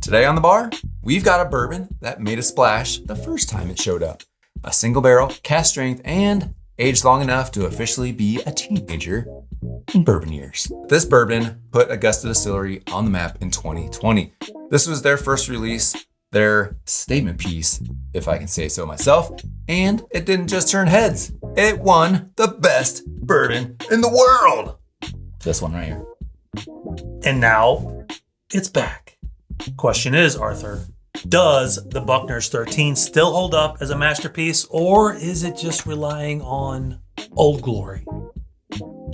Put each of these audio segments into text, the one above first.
Today on the bar, we've got a bourbon that made a splash the first time it showed up. A single barrel, cast strength, and aged long enough to officially be a teenager in bourbon years. This bourbon put Augusta Distillery on the map in 2020. This was their first release, their statement piece, if I can say so myself, and it didn't just turn heads. It won the best bourbon in the world. This one right here. And now it's back. Question is, Arthur, does the Buckner's 13 still hold up as a masterpiece, or is it just relying on old glory?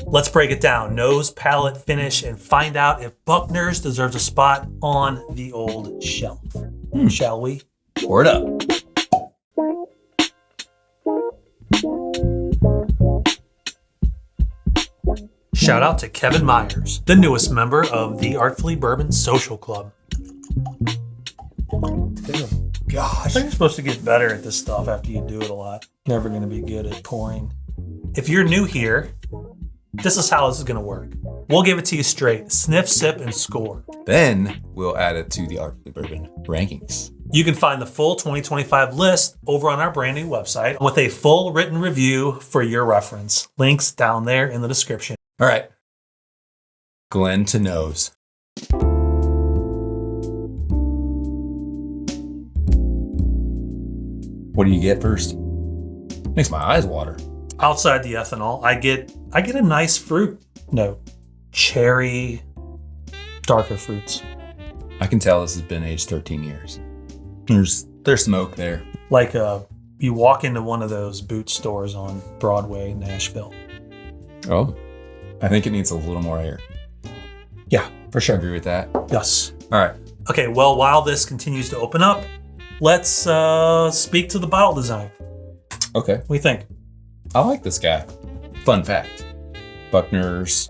Let's break it down, nose, palate, finish, and find out if Buckner's deserves a spot on the old shelf. Shall we? Pour it up. Shout out to Kevin Myers, the newest member of the Artfully Bourbon Social Club. Gosh. I think you're supposed to get better at this stuff after you do it a lot. Never going to be good at pouring. If you're new here, this is how this is going to work. We'll give it to you straight. Sniff, sip, and score. Then we'll add it to the Artfully Bourbon rankings. You can find the full 2025 list over on our brand new website with a full written review for your reference. Links down there in the description. All right. Glen to nose. What do you get first? Makes my eyes water. Outside the ethanol, I get a nice fruit note. Cherry, darker fruits. I can tell this has been aged 13 years. There's smoke there. Like you walk into one of those boot stores on Broadway in Nashville. Oh, I think it needs a little more air. Yeah, for sure. Agree with that? Yes. All right. Okay, well, while this continues to open up, let's speak to the bottle design. Okay. What do you think? I like this guy. Fun fact. Buckner's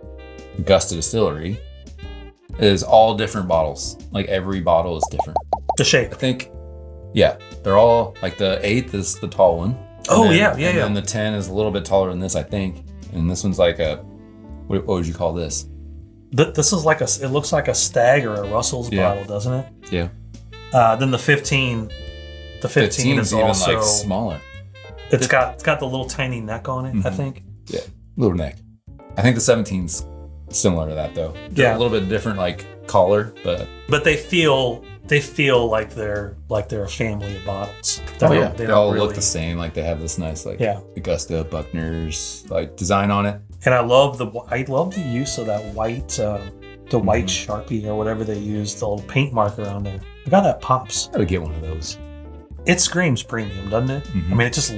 Augusta Distillery is all different bottles. Like every bottle is different. The shape. I think, yeah, they're all, like the 8th is the tall one. And the 10 is a little bit taller than this, I think. And this one's like what would you call this? This is like it looks like a Stag or a Russell's bottle, doesn't it? Yeah. Then the 15 is even also like smaller. It's got the little tiny neck on it, I think. Yeah, little neck. I think the 17's similar to that though. Yeah, a little bit different, like collar, but they feel like they're a family of bottles. They all look the same. Like they have this nice Augusta Buckner's like design on it. And I love the use of that white white Sharpie or whatever they use, the little paint marker on there. I got that pops. Gotta get one of those. It screams premium, doesn't it? I mean, it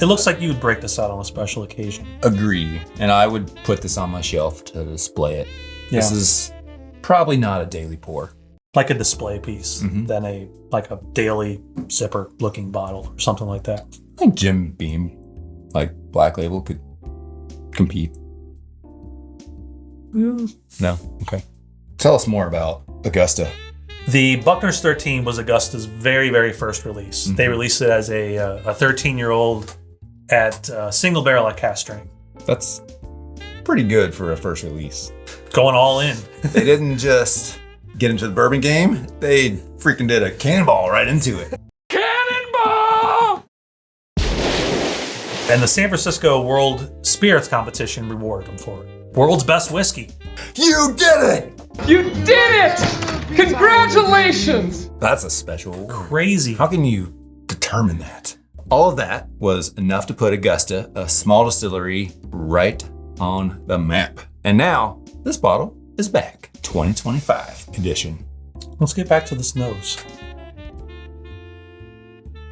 looks like you would break this out on a special occasion. Agree. And I would put this on my shelf to display it. Yeah. This is probably not a daily pour. Like a display piece than a daily zipper looking bottle or something like that. I think Jim Beam, like Black Label, could compete. No? Okay. Tell us more about Augusta. The Buckner's 13 was Augusta's very, very first release. They released it as a 13-year-old at single barrel at cast strength. That's pretty good for a first release. Going all in. They didn't just get into the bourbon game. They freaking did a cannonball right into it. Cannonball! And the San Francisco World Spirits Competition rewarded them for it. World's best whiskey. You did it! You did it! Congratulations! That's a special. Crazy. How can you determine that? All of that was enough to put Augusta, a small distillery, right on the map. And now, this bottle is back. 2025 edition. Let's get back to this nose.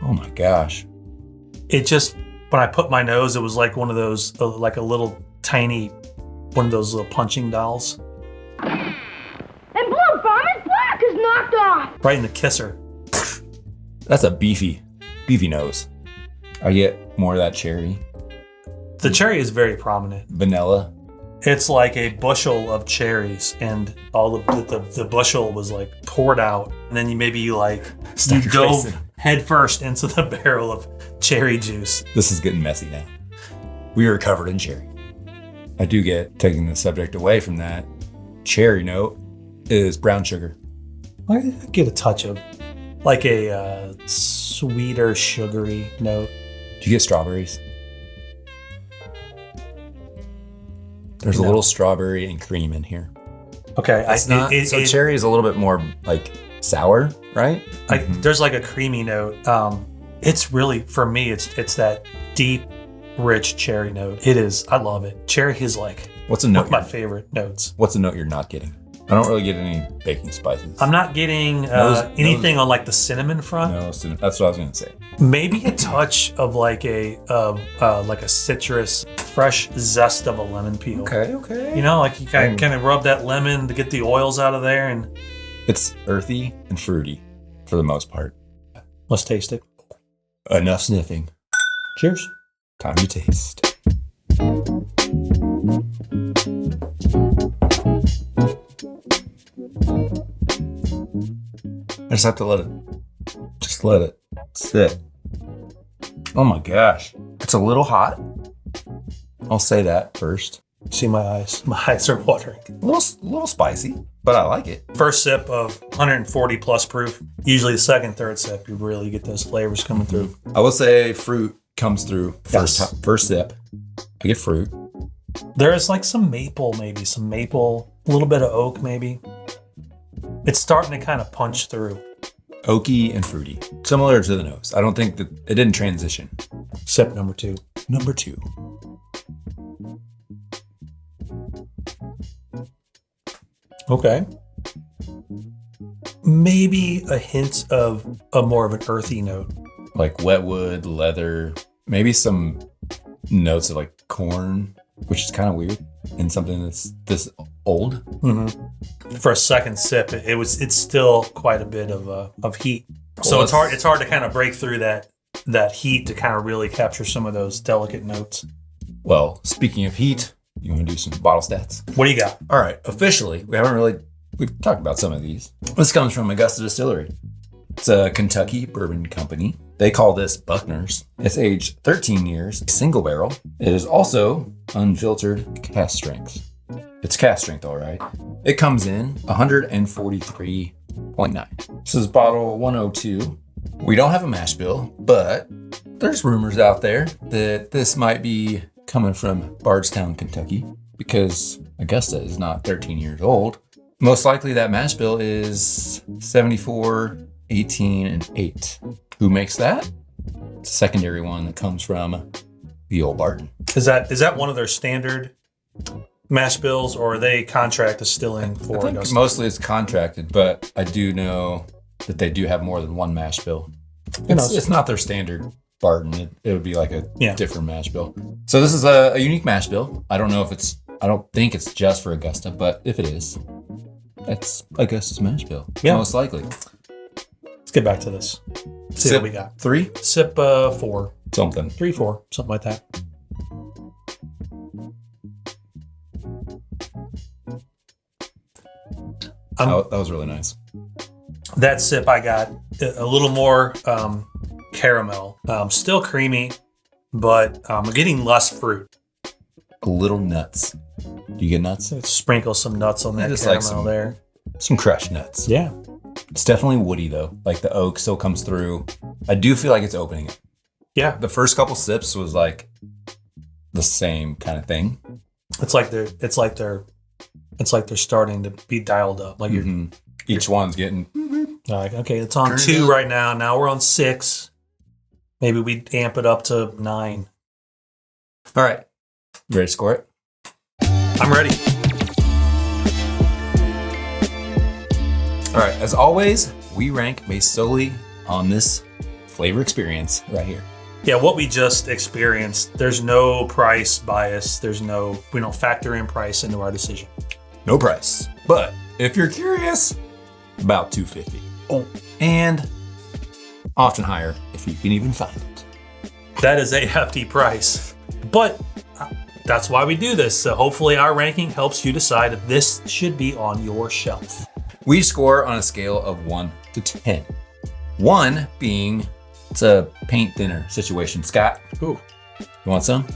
Oh my gosh. When I put my nose, it was like one of those, like a little tiny, one of those little punching dolls. And Blue Bomber's block is knocked off! Right in the kisser. That's a beefy nose. I get more of that cherry. The cherry is very prominent. Vanilla. It's like a bushel of cherries, and all the bushel was like poured out, and then you go head first into the barrel of cherry juice. This is getting messy now. We are covered in cherry. I do get, taking the subject away from that, cherry note is brown sugar. I get a touch of like a sweeter, sugary note. Do you get strawberries? There's a little strawberry and cream in here. Okay. So cherry is a little bit more like sour, right? There's like a creamy note. It's really, for me, it's that deep, rich cherry note. It is. I love it. Cherry is like What's a one note? of my favorite notes. What's a note you're not getting? I don't really get any baking spices. I'm not getting anything on like the cinnamon front. No, that's what I was gonna say. Maybe a touch of like a citrus, fresh zest of a lemon peel. Okay. You know, like you kind of rub that lemon to get the oils out of there, and It's earthy and fruity for the most part. let's taste it. Enough sniffing. Cheers. Time to taste. I just have to let it sit. Oh my gosh. It's a little hot. I'll say that first. See my eyes. My eyes are watering. A little spicy, but I like it. First sip of 140 plus proof. Usually the second, third sip, you really get those flavors coming through. I will say fruit comes through Yes. first sip. I get fruit. There is like some maple, a little bit of oak, maybe. It's starting to kind of punch through. Oaky and fruity. Similar to the nose. I don't think that it didn't transition. Sip number 2. Number 2. Okay. Maybe a hint of a more of an earthy note. Like wetwood, leather, maybe some notes of like corn, which is kind of weird in something that's this old. Mm-hmm. For a second sip, it's still quite a bit of heat. So it's hard to kind of break through that heat to kind of really capture some of those delicate notes. Well, speaking of heat, you want to do some bottle stats? What do you got? All right. Officially, we've talked about some of these. This comes from Augusta Distillery. It's a Kentucky bourbon company. They call this Buckner's. It's aged 13 years, single barrel. It is also unfiltered cask strength. It's cask strength, all right. It comes in 143.9. This is bottle 102. We don't have a mash bill, but there's rumors out there that this might be coming from Bardstown, Kentucky, because Augusta is not 13 years old. Most likely that mash bill is 74, 18, and 8. Who makes that? It's a secondary one that comes from the old Barton. Is that one of their standard mash bills, or are they contract distilling for I think Augusta? mostly it's contracted, but I do know that they do have more than one mash bill. It's not their standard Barton. It would be like a different mash bill. So this is a unique mash bill. I don't think it's just for Augusta, but if it is, that's Augusta's mash bill. Yeah. Most likely. Let's get back to this. See what we got. 3? Sip 4. Something. 3, 4. Something like that. That was really nice. That sip I got a little more caramel. Still creamy, but I'm getting less fruit. A little nuts. Do you get nuts? Let's sprinkle some nuts on that just caramel like there. Some crushed nuts. Yeah. It's definitely woody though. Like the oak still comes through. I do feel like it's opening it. Yeah. The first couple sips was like the same kind of thing. It's like they're starting to be dialed up. Like Each one's getting. like, okay, it's on 2 right now. Now we're on 6. Maybe we amp it up to 9. All right. Ready to score it? I'm ready. All right. As always, we rank based solely on this flavor experience right here. Yeah, what we just experienced, there's no price bias. We don't factor in price into our decision. No price. But if you're curious, about $2.50. Oh, and often higher if you can even find it. That is a hefty price. But that's why we do this. So hopefully our ranking helps you decide if this should be on your shelf. We score on a scale of 1 to 10. 1 being it's a paint thinner situation. Scott, Ooh, you want some?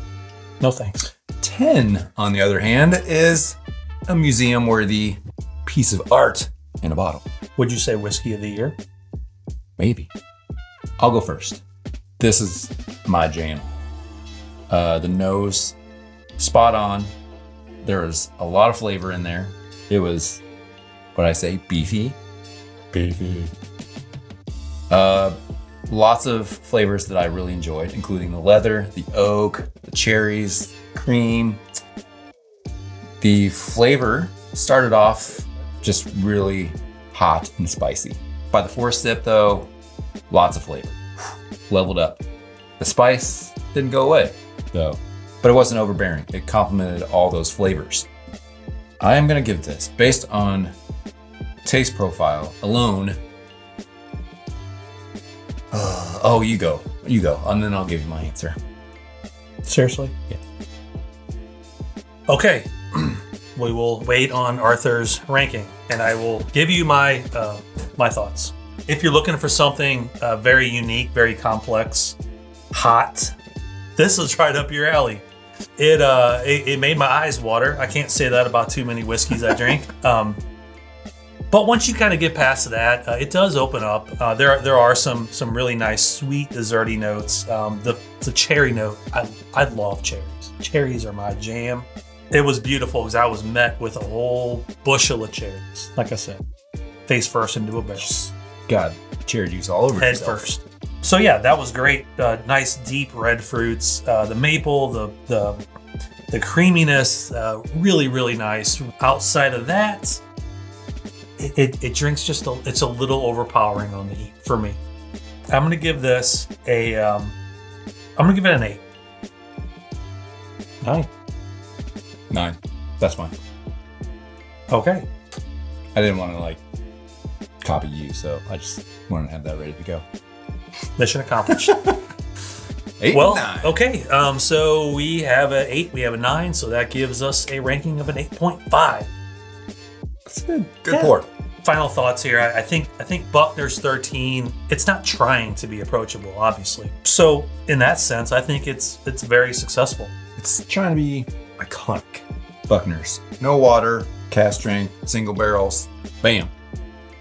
no thanks. 10, on the other hand, is a museum-worthy piece of art in a bottle. Would you say whiskey of the year? Maybe. I'll go first. This is my jam. The nose, spot on. There was a lot of flavor in there. It was, what I say, beefy. Beefy. Lots of flavors that I really enjoyed, including the leather, the oak, the cherries, cream. The flavor started off just really hot and spicy. By the fourth sip though, lots of flavor. Leveled up. The spice didn't go away though, but it wasn't overbearing. It complemented all those flavors. I am gonna give this, based on taste profile alone. Oh, you go, and then I'll give you my answer. Seriously? Yeah. Okay, we will wait on Arthur's ranking, and I will give you my thoughts. If you're looking for something very unique, very complex, hot, this is right up your alley. It made my eyes water. I can't say that about too many whiskeys I drink. But once you kind of get past that, it does open up. There are some really nice sweet desserty notes. The cherry note, I love cherries. Cherries are my jam. It was beautiful because I was met with a whole bushel of cherries. Like I said, face first into a barrel. Got cherry juice all over Head yourself. first. So yeah, that was great. Nice deep red fruits. The maple, the creaminess, really, really nice. Outside of that, it drinks it's a little overpowering on the heat for me. I'm gonna give this I'm gonna give it an 8. 9. That's fine. Okay. I didn't want to copy you, so I just wanted to have that ready to go. Mission accomplished. 8 Well, and 9. okay. So we have an 8, we have a 9, so that gives us a ranking of an 8.5. That's good. Good Yeah. pour. Final thoughts here. I think Buckner's 13. It's not trying to be approachable, obviously. So in that sense, I think it's very successful. It's trying to be iconic. Buckner's. No water, cast strength, single barrels. Bam.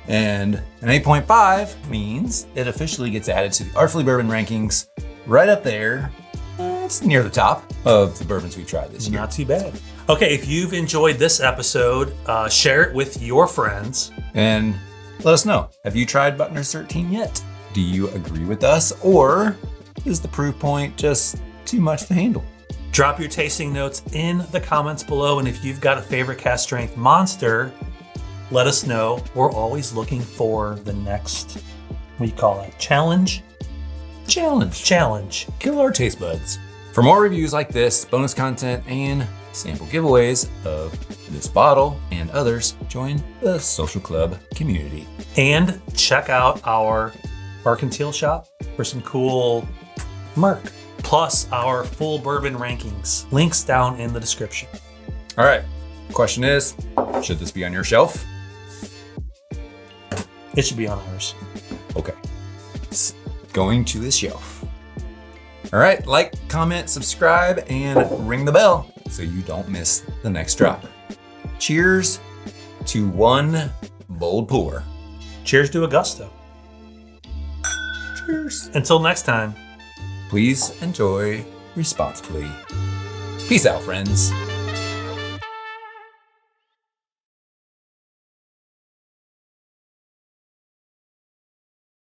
And an 8.5 means it officially gets added to the Artfully Bourbon rankings right up there. It's near the top of the bourbons we tried this year. Not too bad. Okay, if you've enjoyed this episode, share it with your friends. And let us know, have you tried Buckner's 13 yet? Do you agree with us, or is the proof point just too much to handle? Drop your tasting notes in the comments below, and if you've got a favorite cast strength monster, let us know. We're always looking for the next, what do you call it? Challenge. Kill our taste buds. For more reviews like this, bonus content, and sample giveaways of this bottle and others, join the Social Club community. And check out our Mercantile shop for some cool merc, plus our full bourbon rankings. Links down in the description. All right, question is, should this be on your shelf? It should be on ours. Okay, it's going to the shelf. All right, like, comment, subscribe, and ring the bell so you don't miss the next drop. Cheers to one bold pour. Cheers to Augusto. Cheers. Until next time. Please enjoy responsibly. Peace out, friends.